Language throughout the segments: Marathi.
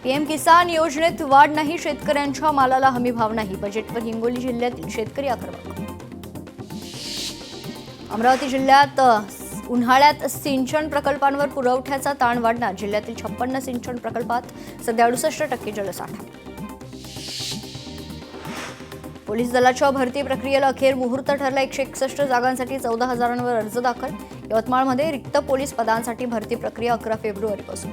पीएम किसान योजनेत वाढ नाही, शेतकऱ्यांच्या मालाला हमी भाव नाही. बजेटवर हिंगोली जिल्ह्यातील शेतकरी आक्रमक. अमरावती जिल्ह्यात उन्हाळ्यात सिंचन प्रकल्पांवर पुरवठ्याचा ताण वाढणार. जिल्ह्यातील 56 सिंचन प्रकल्पात सध्या 68% जलसाठा. पोलीस दलाच्या भरती प्रक्रियेला अखेर मुहूर्त ठरला. 161 जागांसाठी 14,000वर अर्ज दाखल. यवतमाळमध्ये रिक्त पोलीस पदांसाठी भरती प्रक्रिया 11 फेब्रुवारीपासून.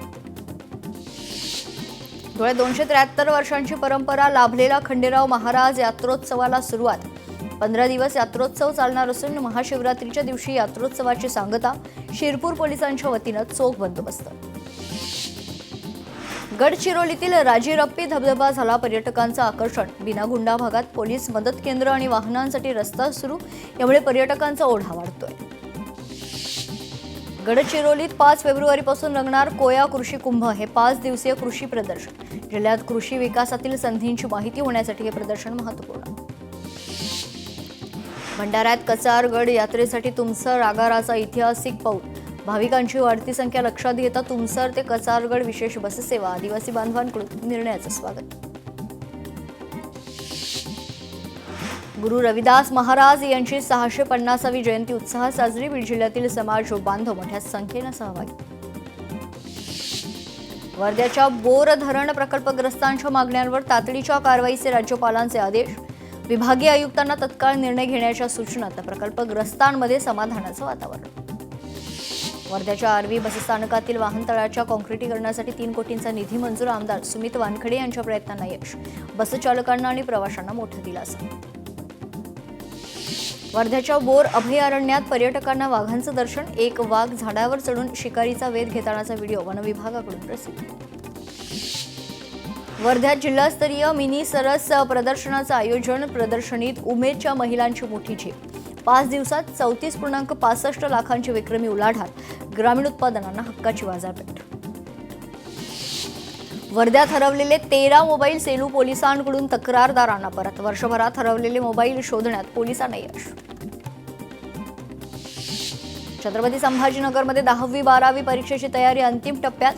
धुळ्यात 273 वर्षांची परंपरा लाभलेला खंडेराव महाराज यात्रोत्सवाला सुरुवात. 15 दिवस यात्रोत्सव चालणार असून महाशिवरात्रीच्या दिवशी यात्रोत्सवाची सांगता. शिरपूर पोलिसांच्या वतीनं चोख बंदोबस्त. गडचिरोलीतील राजीरप्पी धबधबा झाला पर्यटकांचं आकर्षण. बिनागुंडा भागात पोलीस मदत केंद्र आणि वाहनांसाठी रस्ता सुरू, यामुळे पर्यटकांचा ओढा वाढतोय. गडचिरोलीत 5 फेब्रुवारीपासून रंगणार कोया कृषी कुंभ. हे 5 दिवसीय कृषी प्रदर्शन. जिल्ह्यात कृषी विकासातील संधींची माहिती होण्यासाठी हे प्रदर्शन महत्त्वपूर्ण. भंडाऱ्यात कचारगड यात्रेसाठी तुमसर आगाराचा ऐतिहासिक पाऊल. भाविकांची वाढती संख्या लक्षात घेता तुमसर ते कचारगड विशेष बससेवा. आदिवासी बांधवांकडून निर्णयाचं स्वागत. गुरु रविदास महाराज यांची 650वी जयंती उत्साहात साजरी. बीड जिल्ह्यातील समाज बांधव मोठ्या संख्येनं सहभागी. वर्ध्याच्या बोर धरण प्रकल्पग्रस्तांच्या मागण्यांवर तातडीच्या कारवाईचे राज्यपालांचे आदेश. विभागीय आयुक्तांना तत्काळ निर्णय घेण्याच्या सूचना. तर प्रकल्पग्रस्तांमध्ये समाधानाचं वातावरण. वर्ध्याच्या आरवी बसस्थानकातील वाहनतळाच्या काँक्रिटीकरणासाठी 3 कोटींचा निधी मंजूर. आमदार सुमित वानखडे यांच्या प्रयत्नांना यश. बसचालकांना आणि प्रवाशांना मोठा दिलासा. वर्ध्याच्या बोर अभयारण्यात पर्यटकांना वाघांचं दर्शन. एक वाघ झाडावर चढून शिकारीचा वेध घेतानाचा व्हिडिओ वनविभागाकडून प्रसिद्ध. वर्ध्यात जिल्हास्तरीय मिनी सरस प्रदर्शनाचं आयोजन. प्रदर्शनीत उमेदच्या महिलांची मोठी झेप. 5 दिवसात 34.65 लाखांची विक्रमी उलाढाल. ग्रामीण उत्पादनांना हक्काची बाजारपेठ. वर्ध्यात हरवलेले 13 मोबाईल सेलू पोलिसांकडून तक्रारदारांना परत. वर्षभरात हरवलेले मोबाईल शोधण्यात पोलिसांना यश. छत्रपती संभाजीनगरमध्ये 10वी-12वी परीक्षेची तयारी अंतिम टप्प्यात.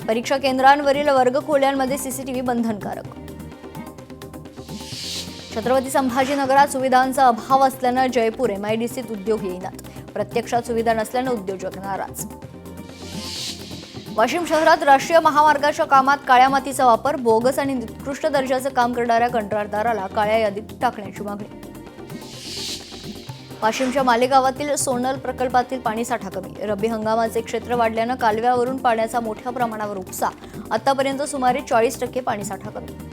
परीक्षा केंद्रांवरील वर्गखोल्यांमध्ये सीसीटीव्ही बंधनकारक. छत्रपती संभाजीनगरात सुविधांचा अभाव असल्यानं जयपूर एमआयडीसीत उद्योग येईनात. प्रत्यक्षात सुविधा नसल्यानं उद्योजक नाराज. वाशिम शहरात राष्ट्रीय महामार्गाच्या कामात काळ्या मातीचा वापर. बोगस आणि निकृष्ट दर्जाचं काम करणाऱ्या कंत्राटदाराला काळ्या यादीत टाकण्याची मागणी. वाशिमच्या मालेगावातील सोनल प्रकल्पातील पाणीसाठा कमी. रब्बी हंगामाचे क्षेत्र वाढल्यानं कालव्यावरून पाण्याचा मोठ्या प्रमाणावर उपसा. आतापर्यंत सुमारे 40% पाणीसाठा कमी.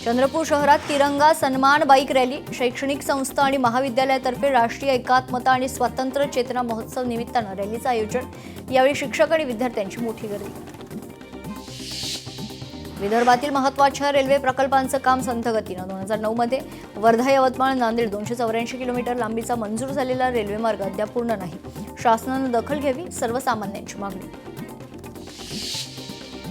चंद्रपूर शहरात तिरंगा सन्मान बाईक रॅली. शैक्षणिक संस्था आणि महाविद्यालयातर्फे राष्ट्रीय एकात्मता आणि स्वातंत्र्य चेतना महोत्सव निमित्तानं रॅलीचं आयोजन. यावेळी शिक्षक आणि विद्यार्थ्यांची मोठी गर्दी. विदर्भातील महत्त्वाच्या रेल्वे प्रकल्पांचं काम संथ गतीनं. 2009 मध्ये वर्धा यवतमाळ नांदेड 284 किलोमीटर लांबीचा मंजूर झालेला रेल्वे मार्ग अद्याप पूर्ण नाही. शासनानं दखल घ्यावी, सर्वसामान्यांची मागणी.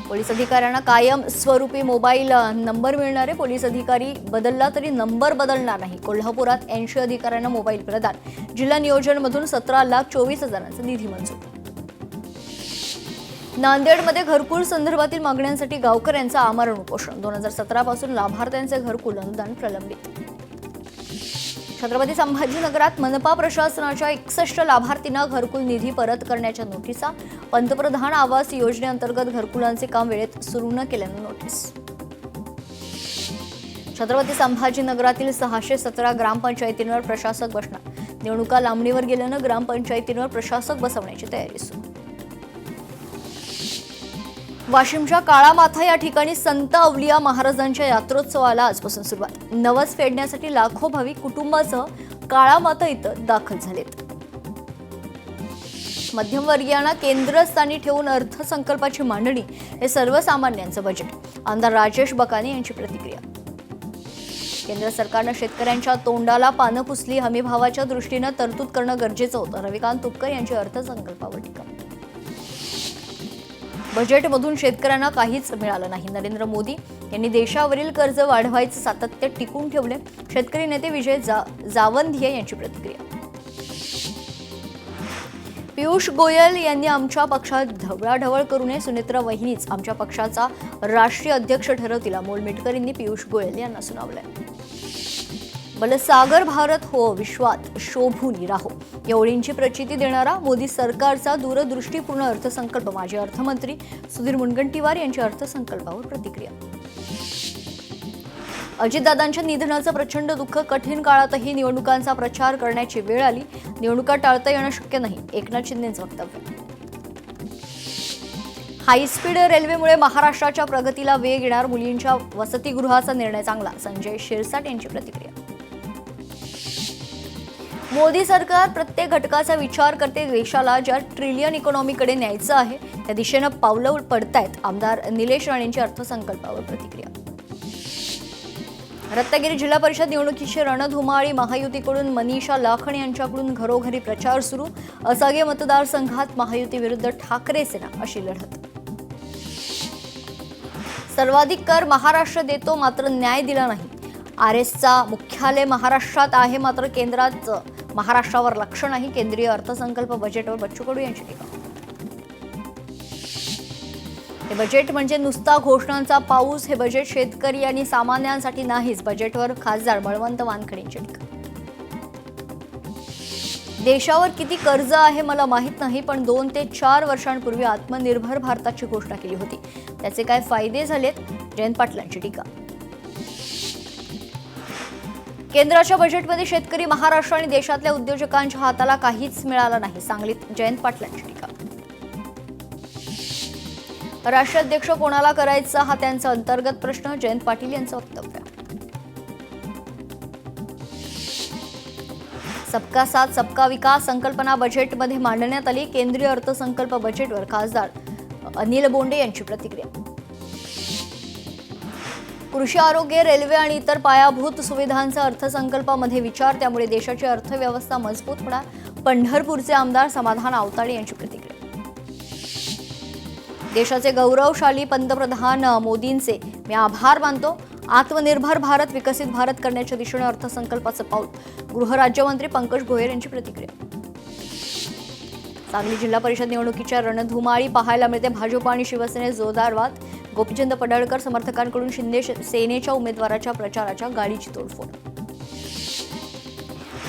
पोलीस अधिकाऱ्यांना कायम स्वरूपी मोबाईल नंबर मिळणारे. पोलीस अधिकारी बदलला तरी नंबर बदलणार नाही. कोल्हापुरात 80 अधिकाऱ्यांना मोबाईल प्रदान. जिल्हा नियोजनमधून 17,24,000चा निधी मंजूर. नांदेडमध्ये घरकुल संदर्भातील मागण्यांसाठी गावकऱ्यांचं आमरण उपोषण. 2017 पासून लाभार्थ्यांचे घरकुल अनुदान प्रलंबित. छत्रपती संभाजीनगरात मनपा प्रशासनाच्या 61 लाभार्थींना घरकुल निधी परत करण्याच्या नोटिसा. पंतप्रधान आवास योजनेअंतर्गत घरकुलांचे काम वेळेत सुरू न केल्यानं नोटीस. छत्रपती संभाजीनगरातील 617 ग्रामपंचायतींवर प्रशासक बसणार. निवडणुका लांबणीवर गेल्यानं ग्रामपंचायतींवर प्रशासक बसवण्याची तयारी सुरू. वाशिमच्या काळामाथा या ठिकाणी संत अवलिया महाराजांच्या यात्रोत्सवाला आजपासून सुरुवात. नवस फेडण्यासाठी लाखो भाविक कुटुंबासह काळामाथा इथं दाखल झालेत. मध्यमवर्गीयांना केंद्रस्थानी ठेवून अर्थसंकल्पाची मांडणी. हे सर्वसामान्यांचं बजेट. आमदार राजेश बकानी यांची प्रतिक्रिया. केंद्र सरकारनं शेतकऱ्यांच्या तोंडाला पानं पुसली. हमीभावाच्या दृष्टीनं तरतूद करणं गरजेचं होतं. रविकांत तुपकर यांची अर्थसंकल्पावर टीका. बजेटमधून शेतकऱ्यांना काहीच मिळालं नाही. नरेंद्र मोदी यांनी देशावरील कर्ज वाढवायचं सातत्य टिकून ठेवले. शेतकरी नेते विजय जावंधिये यांची प्रतिक्रिया. पियुष गोयल यांनी आमच्या पक्षात ढवळाढवळ करू नये, सुनेत्रा वहिनीच आमच्या पक्षाचा राष्ट्रीय अध्यक्ष ठरवतील, अमोल मिटकरींनी पियुष गोयल यांना सुनावलंय. भले सागर भारत हो, विश्वात शोभून राहो या ओळींची प्रचिती देणारा मोदी सरकारचा दूरदृष्टीपूर्ण अर्थसंकल्प. माजी अर्थमंत्री सुधीर मुनगंटीवार यांच्या अर्थसंकल्पावर प्रतिक्रिया. अजितदादांच्या निधनाचं प्रचंड दुःख. कठीण काळातही निवडणुकांचा प्रचार करण्याची वेळ आली. निवडणुका टाळता येणं शक्य नाही, एकनाथ शिंदेंचं वक्तव्य. हायस्पीड रेल्वेमुळे महाराष्ट्राच्या प्रगतीला वेग येणार, मुलींच्या वसतिगृहाचा निर्णय चांगला, संजय शिरसाट यांची प्रतिक्रिया. मोदी सरकार प्रत्येक घटकाचा विचार करते. देशाला ज्या ट्रिलियन इकॉनॉमीकडे न्यायचं आहे त्या दिशेनं पावलं पडतायत, आमदार निलेश राणेंची अर्थसंकल्पावर प्रतिक्रिया. रत्नागिरी जिल्हा परिषद निवडणुकीची रणधुमाळी. महायुतीकडून मनीषा लाखन यांच्याकडून घरोघरी प्रचार सुरू. असागे मतदारसंघात महायुती विरुद्ध ठाकरे सेना अशी लढत. सर्वाधिक कर महाराष्ट्र देतो, मात्र न्याय दिला नाही. आरएसचा मुख्यालय महाराष्ट्रात आहे, मात्र केंद्रात महाराष्ट्रावर लक्ष नाही. केंद्रीय अर्थसंकल्प बजेटवर बच्चू कडू यांची टीका. हे बजेट म्हणजे नुसता घोषणांचा पाऊस. हे बजेट शेतकरी आणि सामान्यांसाठी नाहीच. बजेटवर खासदार बळवंत वानखेडेंची टीका. देशावर किती कर्ज आहे मला माहित नाही, पण 2 ते 4 वर्षांपूर्वी आत्मनिर्भर भारताची घोषणा केली होती. त्याचे काय फायदे झालेत, जयंत पाटलांची टीका. केंद्राच्या बजेटमध्ये शेतकरी, महाराष्ट्र आणि देशातल्या उद्योजकांच्या हाताला काहीच मिळालं नाही, सांगलीत जयंत पाटलांची टीका. राष्ट्राध्यक्ष कोणाला करायचा हा त्यांचा अंतर्गत प्रश्न, जयंत पाटील यांचं वक्तव्य. सबका साथ सबका विकास संकल्पना बजेटमध्ये मांडण्यात आली. केंद्रीय अर्थसंकल्प बजेटवर खासदार अनिल बोंडे यांची प्रतिक्रिया. कृषी, आरोग्य, रेल्वे आणि इतर पायाभूत सुविधांचा अर्थसंकल्पामध्ये विचार, त्यामुळे देशाची अर्थव्यवस्था मजबूत होणार. पंढरपूरचे आमदार समाधान आवताडे यांची प्रतिक्रिया. देशाचे गौरवशाली पंतप्रधान मोदींचे मी आभार मानतो. आत्मनिर्भर भारत, विकसित भारत करण्याच्या दिशेने अर्थसंकल्पाचं पाऊल, गृहराज्यमंत्री पंकज भोयर यांची प्रतिक्रिया. सांगली जिल्हा परिषद निवडणुकीच्या रणधुमाळी पाहायला मिळते. भाजप आणि शिवसेनेत जोरदार वाद. गोपीचंद पडळकर समर्थकांकडून शिंदे सेनेच्या उमेदवाराच्या प्रचाराच्या गाडीची तोडफोड.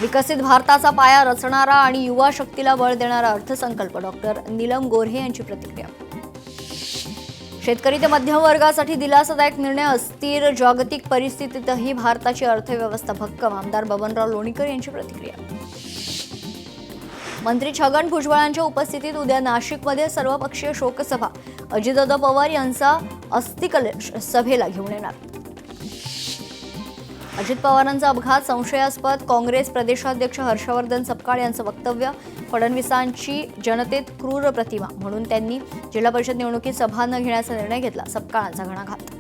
विकसित भारताचा पाया रचणारा आणि युवा शक्तीला बळ देणारा अर्थसंकल्प, डॉक्टर नीलम गोऱ्हे यांची प्रतिक्रिया. शेतकरी ते मध्यम वर्गासाठी दिलासादायक निर्णय. अस्थिर जागतिक परिस्थितीतही भारताची अर्थव्यवस्था भक्कम, आमदार बबनराव लोणीकर यांची प्रतिक्रिया. मंत्री छगन भुजबळांच्या उपस्थितीत उद्या नाशिकमध्ये सर्वपक्षीय शोकसभा. अजितदादा पवार यांचा अस्थिकलश सभेला घेऊन येणार. अजित पवारांचा अपघात संशयास्पद, काँग्रेस प्रदेशाध्यक्ष हर्षवर्धन सपकाळ यांचं वक्तव्य. फडणवीसांची जनतेत क्रूर प्रतिमा म्हणून त्यांनी जिल्हा परिषद निवडणुकीत सभा न घेण्याचा निर्णय घेतला. सपकाळांचा घणाघात.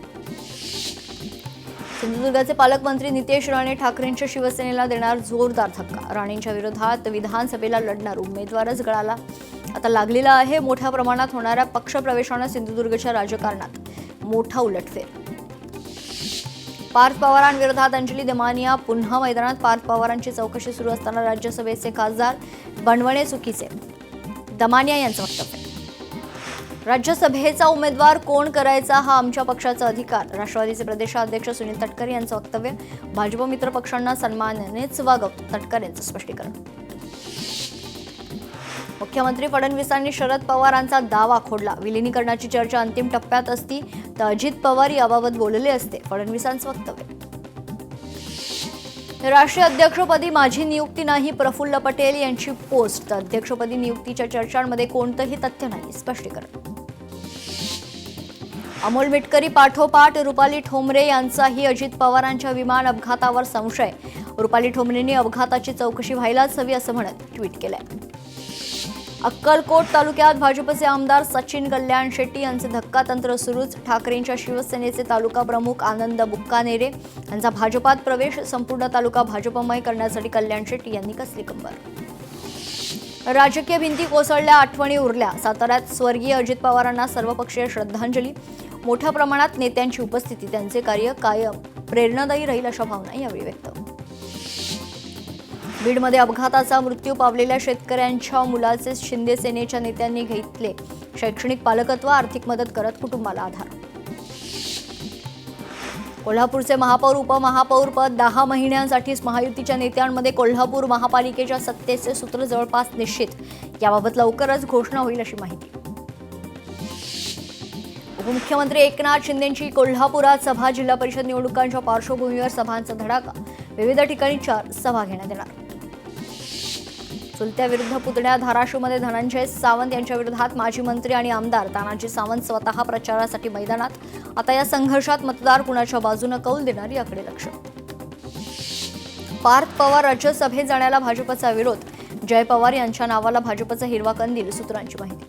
सिंधुदुर्गाचे पालकमंत्री नितेश राणे ठाकरेंच्या शिवसेनेला देणार जोरदार धक्का. राणेंच्या विरोधात विधानसभेला लढणार उमेदवारच गळाला आता लागलेला आहे. मोठ्या प्रमाणात होणाऱ्या पक्षप्रवेशानं सिंधुदुर्गच्या राजकारणात मोठा उलटफेर. पार्थ पवारांविरोधात अंजली दमानिया पुन्हा मैदानात. पार्थ पवारांची चौकशी सुरू असताना राज्यसभेचे खासदार बनवणे चुकीचे, दमानिया यांचं वक्तव्य. राज्यसभेचा उमेदवार कोण करायचा हा आमच्या पक्षाचा अधिकार, राष्ट्रवादीचे प्रदेशाध्यक्ष सुनील तटकरे यांचं वक्तव्य. भाजप मित्र पक्षांना सन्मानानेच वागवतो, तटकरे यांचं स्पष्टीकरण. मुख्यमंत्री फडणवीसांनी शरद पवारांचा दावा खोडला. विलिनीकरणाची चर्चा अंतिम टप्प्यात असती तर अजित पवार याबाबत बोलले असते, फडणवीसांचं वक्तव्य. राष्ट्रीय अध्यक्षपदी माझी नियुक्ती नाही, प्रफुल्ल पटेल यांची पोस्ट. अध्यक्षपदी नियुक्तीच्या चर्चांमध्ये कोणतंही तथ्य नाही, स्पष्टीकरण. अमोल मिटकरी पाठोपाठ रुपाली ठोंबरे यांचाही अजित पवारांच्या विमान अपघातावर संशय. रुपाली ठोंबरेंनी अपघाताची चौकशी व्हायलाच हवी असं म्हणत ट्विट केलंय. अक्कलकोट तालुक्यात भाजपचे आमदार सचिन कल्याण शेट्टी यांचे धक्कातंत्र सुरूच. ठाकरेंच्या शिवसेनेचे तालुका प्रमुख आनंद बुक्कानेरे यांचा भाजपात प्रवेश. संपूर्ण तालुका भाजपमय करण्यासाठी कल्याण शेट्टी यांनी कसली कंबर. राजकीय भिंती कोसळल्या, आठवणी उरल्या. साताऱ्यात स्वर्गीय अजित पवारांना सर्वपक्षीय श्रद्धांजली. मोठ्या प्रमाणात नेत्यांची उपस्थिती, त्यांचे कार्य कायम प्रेरणादायी राहील अशा भावना यावेळी व्यक्त. बीडमध्ये अपघाताचा मृत्यू पावलेल्या शेतकऱ्यांच्या मुलाचे शिंदे सेनेच्या नेत्यांनी घेतले शैक्षणिक पालकत्व, आर्थिक मदत करत कुटुंबाला आधार. कोल्हापूरचे महापौर उपमहापौर पद 10 महिन्यांसाठीच महायुतीच्या नेत्यांमध्ये कोल्हापूर महापालिकेच्या सत्तेचे सूत्र जवळपास निश्चित. याबाबत लवकरच घोषणा होईल अशी माहिती. उपमुख्यमंत्री एकनाथ शिंदेंची कोल्हापुरात सभा. जिल्हा परिषद निवडणुकांच्या पार्श्वभूमीवर सभांचा धडाका. विविध ठिकाणी 4 सभा घेण्यात येणार. चुलत्या विरुद्ध पुतण्या. धाराशिवमध्ये धनंजय सावंत यांच्या विरोधात माजी मंत्री आणि आमदार तानाजी सावंत स्वतः प्रचारासाठी मैदानात. आता या संघर्षात मतदार कुणाच्या बाजूने कौल देणार याकडे लक्ष. पार्थ पवार राज्यसभेत जाण्याला भाजपचा विरोध. जय पवार यांच्या नावाला भाजपचा हिरवा कंदील, सूत्रांची माहिती.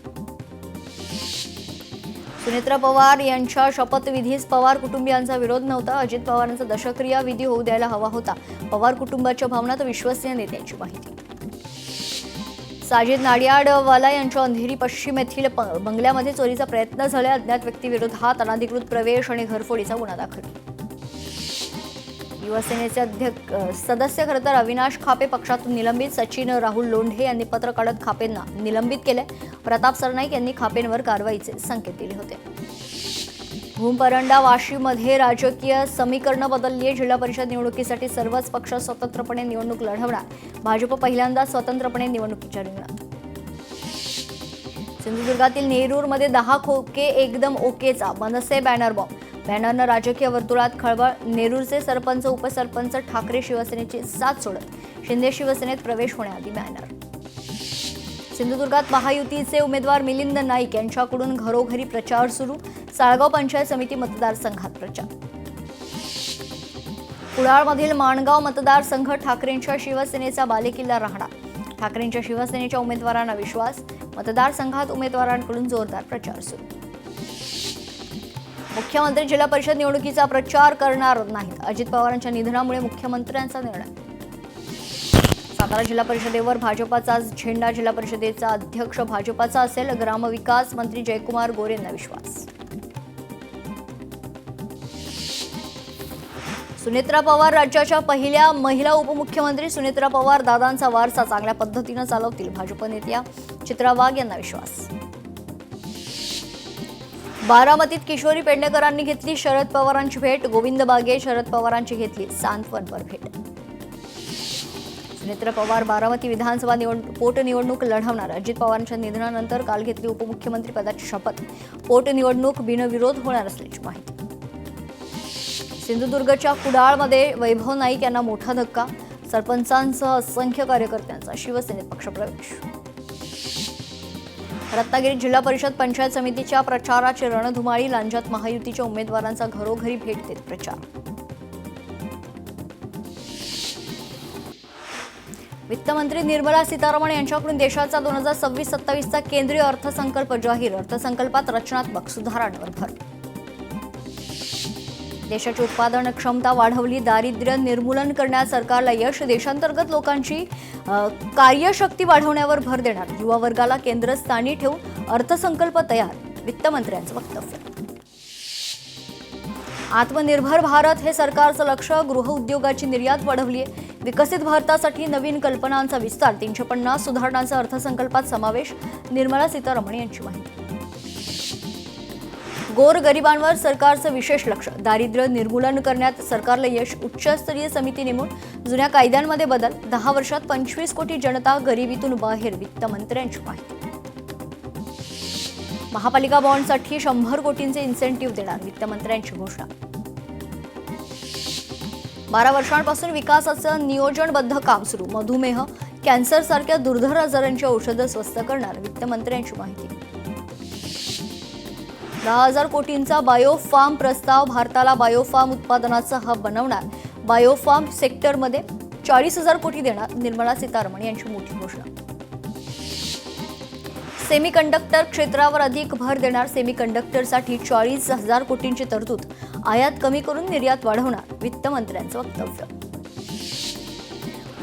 सुनेत्रा पवार यांच्या शपथविधीस पवार कुटुंबियांचा विरोध नव्हता. अजित पवारांचा दशक्रिया विधी होऊ द्यायला हवा होता. पवार कुटुंबाच्या भावना तर विश्वसनीय नेत्यांची माहिती. साजिद नाडियाडवाला यांच्या अंधेरी पश्चिम येथील बंगल्यामध्ये चोरीचा प्रयत्न झाला. अज्ञात व्यक्तीविरोधात अनधिकृत प्रवेश आणि घरफोडीचा गुन्हा दाखल. युवासेनेचे सदस्य खरं तर अविनाश खापे पक्षातून निलंबित. सचिन राहुल लोंढे यांनी पत्र काढत खापेंना निलंबित केले. प्रताप सरनाईक यांनी खापेंवर कारवाईचे संकेत दिले होते. भूमपरंडा. वाशीमध्ये राजकीय समीकरण बदलली आहे. जिल्हा परिषद निवडणुकीसाठी सर्वच पक्ष स्वतंत्रपणे निवडणूक लढवणार. भाजप पहिल्यांदा स्वतंत्रपणे निवडणुकीच्या रिंगणात. सिंधुदुर्गातील नेरूरमध्ये 10 खोके एकदम ओकेचा मनसे बॅनर बॉम्ब. बॅनरनं राजकीय वर्तुळात खळबळ. नेरूरचे सरपंच उपसरपंच ठाकरे शिवसेनेची साथ सोडत शिंदे शिवसेनेत प्रवेश होण्याआधी बॅनर. सिंधुदुर्गात महायुतीचे उमेदवार मिलिंद नाईक यांच्याकडून घरोघरी प्रचार सुरू. साळगाव पंचायत समिती मतदारसंघात प्रचार. कुडाळमधील माणगाव मतदारसंघ ठाकरेंच्या शिवसेनेचा बालेकिल्ला राहणार. ठाकरेंच्या शिवसेनेच्या उमेदवारांना विश्वास. मतदारसंघात उमेदवारांकडून जोरदार प्रचार सुरू. मुख्यमंत्री जिल्हा परिषद निवडणुकीचा प्रचार करणार नाहीत. अजित पवारांच्या निधनामुळे मुख्यमंत्र्यांचा निर्णय. सातारा जिल्हा परिषदेवर भाजपाचा झेंडा. जिल्हा परिषदेचा अध्यक्ष भाजपाचा असेल. ग्रामविकास मंत्री जयकुमार गोरेंना विश्वास. सुनेत्रा पवार राज्याच्या पहिल्या महिला उपमुख्यमंत्री. सुनेत्रा पवार दादांचा वारसा चांगल्या पद्धतीने चालवतील. भाजप नेत्या चित्रा वाघ यांना विश्वास. बारामतीत किशोरी पेडणेकरांनी घेतली शरद पवारांची भेट. गोविंद बागे शरद पवारांची घेतली सांत्वनपर भेट. सुनेत्रा पवार बारामती विधानसभा पोटनिवडणूक लढवणार. अजित पवारांच्या निधनानंतर काल घेतली उपमुख्यमंत्री पदाची शपथ. पोटनिवडणूक बिनविरोध होणार असल्याची माहिती. सिंधुदुर्गच्या कुडाळमध्ये वैभव नाईक यांना मोठा धक्का. सरपंचांसह असंख्य कार्यकर्त्यांचा शिवसेनेत पक्षप्रवेश. रत्नागिरी जिल्हा परिषद पंचायत समितीच्या प्रचाराची रणधुमाळी. लांजात महायुतीच्या उमेदवारांचा घरोघरी भेट देत प्रचार. वित्तमंत्री निर्मला सीतारामन यांच्याकडून देशाचा 2026-27चा केंद्रीय अर्थसंकल्प जाहीर. अर्थसंकल्पात रचनात्मक सुधारणांवर भर. देशाची उत्पादन क्षमता वाढवली. दारिद्र्य निर्मूलन करण्यात सरकारला यश. देशांतर्गत लोकांची कार्यशक्ती वाढवण्यावर भर देणार. युवा वर्गाला केंद्रस्थानी ठेवून अर्थसंकल्प तयार. वित्तमंत्र्यांचं वक्तव्य. आत्मनिर्भर भारत हे सरकारचं लक्ष. गृहउद्योगाची निर्यात वाढवली आहे. विकसित भारतासाठी नवीन कल्पनांचा विस्तार. 350 सुधारणांचा अर्थसंकल्पात समावेश. निर्मला सीतारामन यांची माहिती. गोरगरिबांवर सरकारचं विशेष लक्ष. दारिद्र्य निर्मूलन करण्यात सरकारला यश. उच्चस्तरीय समिती नेमून जुन्या कायद्यांमध्ये बदल. 10 वर्षात 25 कोटी जनता गरिबीतून बाहेर. वित्तमंत्र्यांची माहिती. महापालिका बॉन्डसाठी 100 कोटींचे इन्सेंटिव्ह देणार. वित्तमंत्र्यांची घोषणा. 12 वर्षांपासून विकासाचं नियोजनबद्ध काम सुरू. मधुमेह, कॅन्सर सारख्या दुर्धर आजारांची औषधं स्वस्त करणार. वित्तमंत्र्यांची माहिती. 10,000 कोटींचा बायोफार्म प्रस्ताव. भारताला बायोफार्म उत्पादनाचा हब बनवणार. बायोफार्म सेक्टरमध्ये 40,000 कोटी देणार. निर्मला सीतारामन यांची मोठी घोषणा. सेमीकंडक्टर क्षेत्रावर अधिक भर देणार. सेमीकंडक्टरसाठी 40,000 कोटींची तरतूद. आयात कमी करून निर्यात वाढवणार. वित्तमंत्र्यांचं वक्तव्य.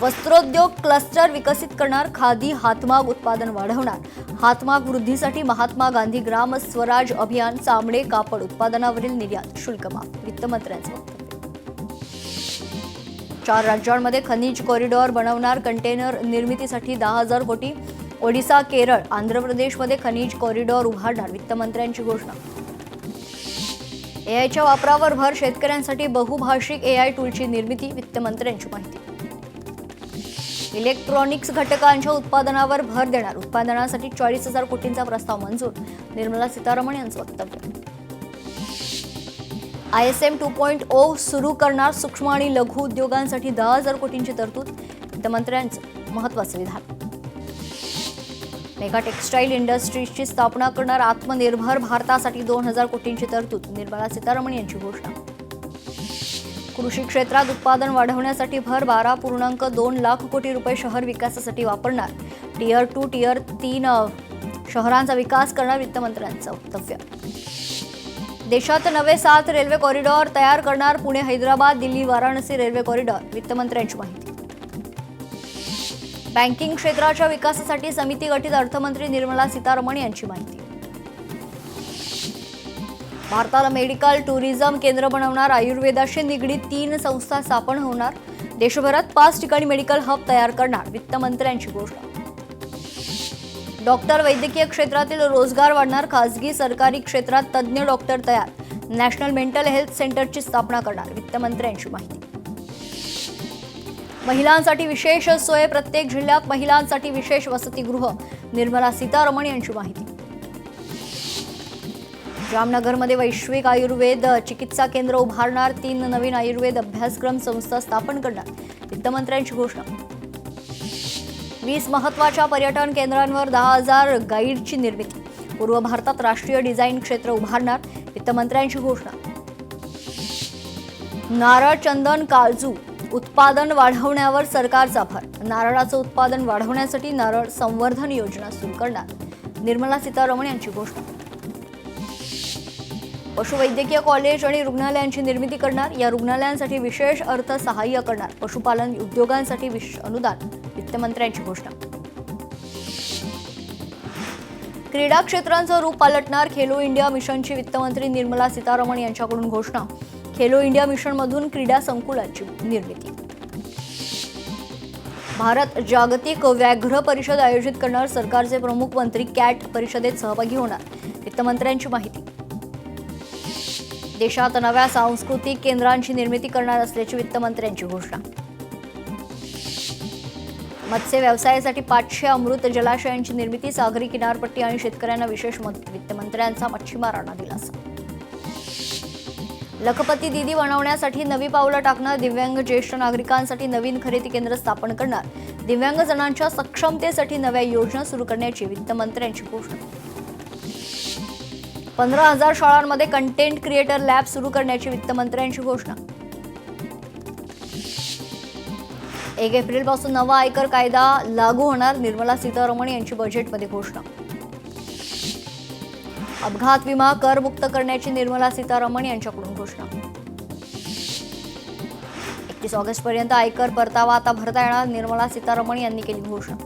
वस्त्रोद्योग क्लस्टर विकसित करणार. खादी हातमाग उत्पादन वाढवणार. हातमाग वृद्धीसाठी महात्मा गांधी ग्राम स्वराज अभियान. चामडे कापड उत्पादनावरील निर्यात शुल्क माफ. वित्तमंत्र्यांचं वक्तव्य. 4 राज्यांमध्ये खनिज कॉरिडॉर बनवणार, कंटेनर निर्मितीसाठी 10,000 कोटी. ओडिशा, केरळ, आंध्र प्रदेशमध्ये खनिज कॉरिडॉर उभारणार, वित्तमंत्र्यांची घोषणा. एआयच्या वापरावर भर, शेतकऱ्यांसाठी बहुभाषिक एआय टूलची निर्मिती, वित्तमंत्र्यांची माहिती. इलेक्ट्रॉनिक्स घटकांच्या उत्पादनावर भर देणार, उत्पादनासाठी 40,000 कोटींचा प्रस्ताव मंजूर, निर्मला सीतारामन यांचं वक्तव्य. ISM 2.0 सुरू करणार, सूक्ष्म आणि लघु उद्योगांसाठी 10,000 कोटींची तरतूद, वित्तमंत्र्यांचं महत्त्वाचं विधान. मेगा टेक्स्टाईल इंडस्ट्रीजची स्थापना करणार, आत्मनिर्भर भारतासाठी 2,000 कोटींची तरतूद, निर्मला सीतारामन यांची घोषणा. कृषी क्षेत्रात उत्पादन वाढवण्यासाठी भर, 12.2 लाख कोटी रुपये शहर विकासासाठी वापरणार, टियर 2, टियर 3 शहरांचा विकास करणार, वित्तमंत्र्यांचं वक्तव्य. देशात नवे 7 रेल्वे कॉरिडॉर तयार करणार, पुणे, हैदराबाद, दिल्ली, वाराणसी रेल्वे कॉरिडॉर, वित्तमंत्र्यांची माहिती. बँकिंग क्षेत्राच्या विकासासाठी समिती गठीत, अर्थमंत्री निर्मला सीतारामन यांची माहिती. भारताला मेडिकल टुरिझम केंद्र बनवणार, आयुर्वेदाशी निगडीत 3 संस्था स्थापन होणार, देशभरात 5 ठिकाणी मेडिकल हब तयार करणार, वित्तमंत्र्यांची घोषणा. डॉक्टर, वैद्यकीय क्षेत्रातील रोजगार वाढणार, खासगी सरकारी क्षेत्रात तज्ज्ञ डॉक्टर तयार, नॅशनल मेंटल हेल्थ सेंटरची स्थापना करणार, वित्तमंत्र्यांची माहिती. महिलांसाठी विशेष सोय, प्रत्येक जिल्ह्यात महिलांसाठी विशेष वसतिगृह, निर्मला सीतारामन यांची माहिती. जामनगरमध्ये वैश्विक आयुर्वेद चिकित्सा केंद्र उभारणार, 3 नवीन आयुर्वेद अभ्यासक्रम संस्था स्थापन करणार, वित्तमंत्र्यांची घोषणा. 20 महत्त्वाच्या पर्यटन केंद्रांवर 10,000 गाईडची निर्मिती, पूर्व भारतात राष्ट्रीय डिझाईन क्षेत्र उभारणार, वित्तमंत्र्यांची घोषणा. नारळ, चंदन, काजू उत्पादन वाढवण्यावर सरकारचा भर, नारळाचं उत्पादन वाढवण्यासाठी नारळ संवर्धन योजना सुरू करणार, निर्मला सीतारामन यांची घोषणा. पशुवैद्यकीय कॉलेज आणि रुग्णालयांची निर्मिती करणार, या रुग्णालयांसाठी विशेष अर्थसहाय्य करणार, पशुपालन उद्योगांसाठी विशेष अनुदान, वित्तमंत्र्यांची घोषणा. क्रीडा क्षेत्रांचं रूप पालटणार, खेलो इंडिया मिशनची वित्तमंत्री निर्मला सीतारामन यांच्याकडून घोषणा. खेलो इंडिया मिशनमधून क्रीडा संकुलाची निर्मिती. भारत जागतिक व्याघ्र परिषद आयोजित करणार, सरकारचे प्रमुख मंत्री कॅट परिषदेत सहभागी होणार, वित्तमंत्र्यांची माहिती. देशात नव्या सांस्कृतिक केंद्रांची निर्मिती करणार असल्याची वित्तमंत्र्यांची घोषणा. मत्स्य व्यवसायासाठी 500 अमृत जलाशयांची निर्मिती, सागरी किनारपट्टी आणि शेतकऱ्यांना विशेष मदत, वित्तमंत्र्यांचा मच्छीमारांना दिलासा. लखपती दीदी बनवण्यासाठी नवी पावलं टाकणार, दिव्यांग ज्येष्ठ नागरिकांसाठी नवीन खरेदी केंद्र स्थापन करणार, दिव्यांग जणांच्या सक्षमतेसाठी नव्या योजना सुरू करण्याची वित्तमंत्र्यांची घोषणा. 15,000 शाळांमध्ये कंटेंट क्रिएटर लॅब सुरू करण्याची वित्तमंत्र्यांची घोषणा. 1 एप्रिलपासून नवा आयकर कायदा लागू होणार, निर्मला सीतारामन यांची बजेटमध्ये घोषणा. अपघात विमा करमुक्त करण्याची निर्मला सीतारामन यांच्याकडून घोषणा. 31 ऑगस्टपर्यंत आयकर परतावा आता भरता येणार, निर्मला सीतारामन यांनी केली घोषणा.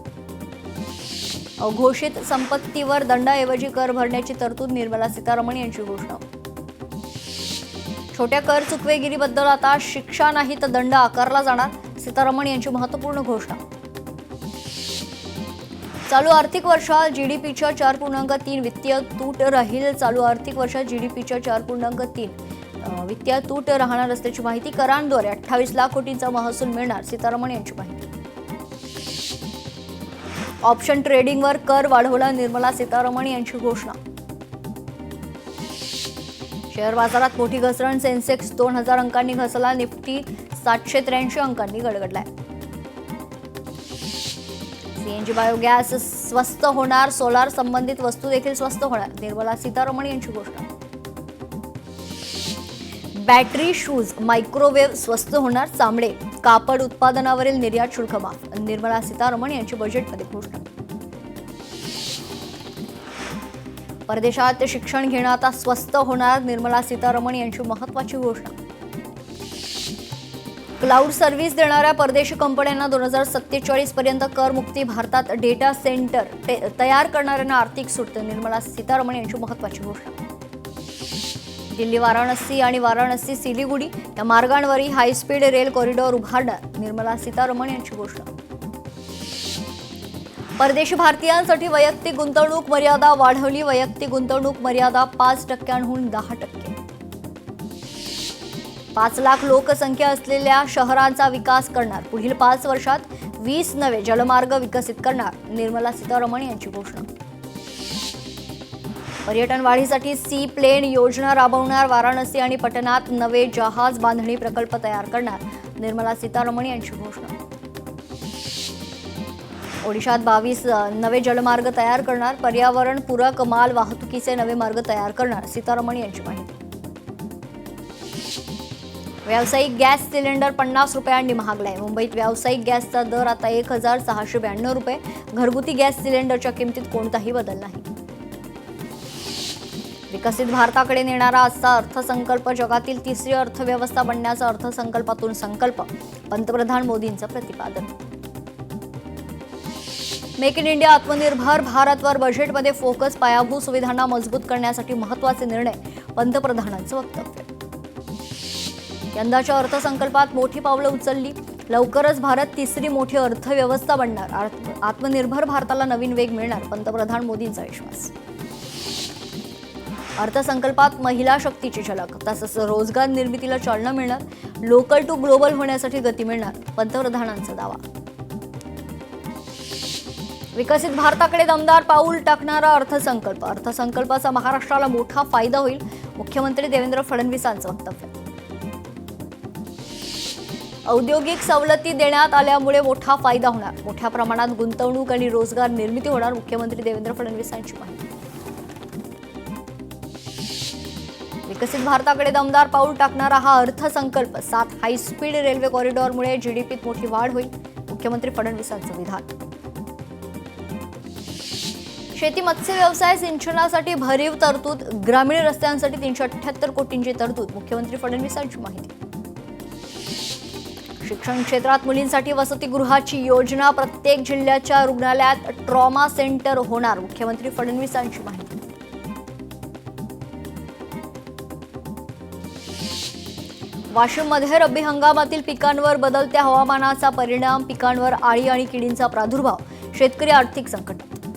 अघोषित संपत्तीवर दंडाऐवजी कर भरण्याची तरतूद, निर्मला सीतारामन यांची घोषणा. छोट्या कर चुकवेगिरीबद्दल आता शिक्षा नाही तर दंड आकारला जाणार, सीतारामन यांची महत्त्वपूर्ण घोषणा. चालू आर्थिक वर्षात जीडीपीच्या 4.3 वित्तीय तूट राहील, चालू आर्थिक वर्षात जीडीपीच्या 4.3 वित्तीय तूट राहणार असल्याची माहिती. करांद्वारे 28 लाख कोटींचा महसूल मिळणार, सीतारामन यांची माहिती. ऑप्शन ट्रेडिंगवर कर वाढवला, निर्मला सीतारामन यांची घोषणा. शेअर बाजारात मोठी घसरण, सेन्सेक्स 2,000 अंकांनी घसरला, निफ्टी 783 अंकांनी गडगडलाय. सीएनजी बायोगॅस स्वस्त होणार, सोलार संबंधित वस्तू देखील स्वस्त होणार, निर्मला सीतारामन यांची घोषणा. बॅटरी, शूज, मायक्रोवेव्ह स्वस्त होणार, चामडे, कापड उत्पादनावरील निर्यात शुल्क माफ, निर्मला सीतारामन यांची बजेटमध्ये घोषणा. परदेशात शिक्षण घेणं आता स्वस्त होणार, निर्मला सीतारामन यांची महत्त्वाची घोषणा. क्लाउड सर्व्हिस देणाऱ्या परदेशी कंपन्यांना 2047 पर्यंत करमुक्ती, भारतात डेटा सेंटर तयार करणाऱ्यांना आर्थिक सूट, निर्मला सीतारामन यांची महत्त्वाची घोषणा. दिल्ली वाराणसी आणि वाराणसी सिलिगुडी या मार्गांवरही हायस्पीड रेल कॉरिडॉर उभारणार, निर्मला सीतारमण यांची घोषणा. परदेशी भारतीयांसाठी वैयक्तिक गुंतवणूक मर्यादा वाढवली, वैयक्तिक गुंतवणूक मर्यादा 5%हून 10%. 5 लाख लोकसंख्या असलेल्या शहरांचा विकास करणार, पुढील 5 वर्षात 20 नवे जलमार्ग विकसित करणार, निर्मला सीतारमण यांची घोषणा. पर्यटन वाढीसाठी सी प्लेन योजना राबवणार, वाराणसी आणि पटनात नवे जहाज बांधणी प्रकल्प तयार करणार, निर्मला सीतारमण यांची घोषणा. ओडिशात 22 नवे जलमार्ग तयार करणार, पर्यावरणपूरक माल वाहतुकीचे नवे मार्ग तयार करणार, सीतारमण यांची माहिती. व्यावसायिक गॅस सिलेंडर 50 रुपयांनी महागलाय. मुंबईत व्यावसायिक गॅसचा दर आता 1,692 रुपये. घरगुती गॅस सिलेंडरच्या किमतीत कोणताही बदल नाही. विकसित भारताकडे नेणारा आजचा अर्थसंकल्प, जगातील तिसरी अर्थव्यवस्था बनण्याचा अर्थसंकल्पातून संकल्प, पंतप्रधान मोदींचं प्रतिपादन. मेक इन इंडिया आत्मनिर्भर भारतवर बजेटमध्ये फोकस, पायाभूत सुविधांना मजबूत करण्यासाठी महत्त्वाचे निर्णय, पंतप्रधानांचं वक्तव्य. यंदाच्या अर्थसंकल्पात मोठी पावलं उचलली, लवकरच भारत तिसरी मोठी अर्थव्यवस्था बनणार, आत्मनिर्भर भारताला नवीन वेग मिळणार, पंतप्रधान मोदींचा विश्वास. अर्थसंकल्पात महिला शक्तीची झलक, तसंच रोजगार निर्मितीला चालना मिळणार, लोकल टू ग्लोबल होण्यासाठी गती मिळणार, पंतप्रधानांचा दावा. विकसित भारताकडे दमदार पाऊल टाकणारा अर्थसंकल्प, अर्थसंकल्पाचा महाराष्ट्राला मोठा फायदा होईल, मुख्यमंत्री देवेंद्र फडणवीसांचं वक्तव्य. औद्योगिक सवलती देण्यात आल्यामुळे मोठा फायदा होणार, मोठ्या प्रमाणात गुंतवणूक आणि रोजगार निर्मिती होणार, मुख्यमंत्री देवेंद्र फडणवीसांची माहिती. विकसित भारताकडे दमदार पाऊल टाकणारा हा अर्थसंकल्प, 7 हायस्पीड रेल्वे कॉरिडॉरमुळे जीडीपीत मोठी वाढ होईल, मुख्यमंत्री फडणवीसांचं विधान. शेती मत्स्य व्यवसाय सिंचनासाठी भरीव तरतूद, ग्रामीण रस्त्यांसाठी 378 कोटींची तरतूद, मुख्यमंत्री फडणवीसांची माहिती. शिक्षण क्षेत्रात मुलींसाठी वसतिगृहाची योजना, प्रत्येक जिल्ह्याच्या रुग्णालयात ट्रॉमा सेंटर होणार, मुख्यमंत्री फडणवीसांची माहिती. वाशिममध्ये रब्बी हंगामातील पिकांवर बदलत्या हवामानाचा परिणाम, पिकांवर आळी आणि किडींचा प्रादुर्भाव, शेतकरी आर्थिक संकटात.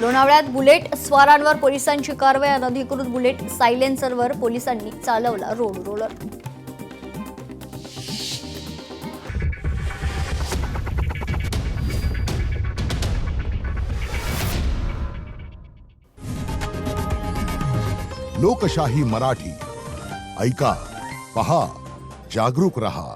लोणावळ्यात बुलेट स्वारांवर पोलिसांची कारवाई, अनधिकृत बुलेट सायलेन्सरवर पोलिसांनी चालवला रोड रोलर. लोकशाही मराठी, ऐका, पहा, जागरूक रहा.